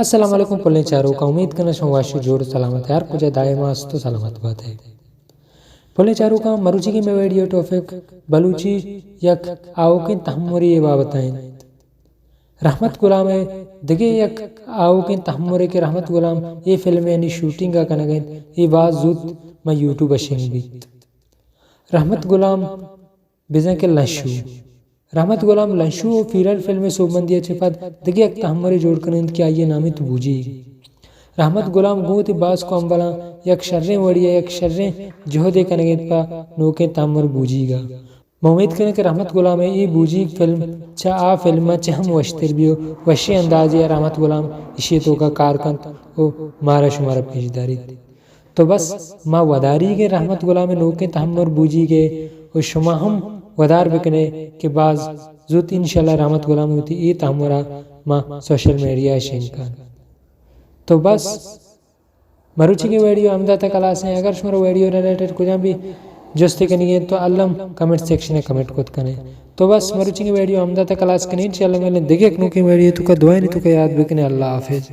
السلام علیکم پلنے چاروں کا امید کرنا شواشی جوڑ سلامت یار کچھ دائیں ماست تو سلامت بات ہے پلنے چاروں کا مروچی کی میں ویڈیو ٹاپک بلوچی یک آوکن تحموری بابتائیں رحمت غلام ہے دگے یک آوکن تحموری کے رحمت غلام یہ فلم یعنی شوٹنگ کا کنگین یہ باز زود میں یوٹیوب اشنگ بیت رحمت غلام بزن کے لنشو رحمت غلام لنشو فیرل فلم سوبندیہ چپد دگی ایک تحمری جوڑ کنند کیا یہ نامی تو بوجی رحمت غلام گوتی باز کو امبلا یک شرریں وڑیا یک شرریں جہدے کنگید پا نوکے تحمر بوجی گا امید کرنے کہ رحمت غلام ہے یہ بوجی فلم چا آ فلم چا ہم وشتر بیو وشی اندازی رحمت غلام اسی تو کا کارکند او مارا شمارا پیشداری تو بس ما وداری کے رحمت غلام نوکے تحمر بوجی کے او شما ہم ودار بکنے کہ بعض زود انشاءاللہ رحمت غلام ہوتی یہ تحمرہ ما سوشل میڈیا شنکان تو بس مروچی کی ویڈیو امدہ تک کلاس ہیں اگر شمارا ویڈیو ریلیٹڈ کجا بھی جستے کنی ہے تو علم کمنٹ سیکشن ہے کمنٹ کود کنے تو بس مروچی کی ویڈیو امدہ تک کلاس کنی انشاءاللہ میں نے دیکھے اکنوں کی ویڈیو تو کا دعائیں نہیں تو کا یاد بکنے اللہ حافظ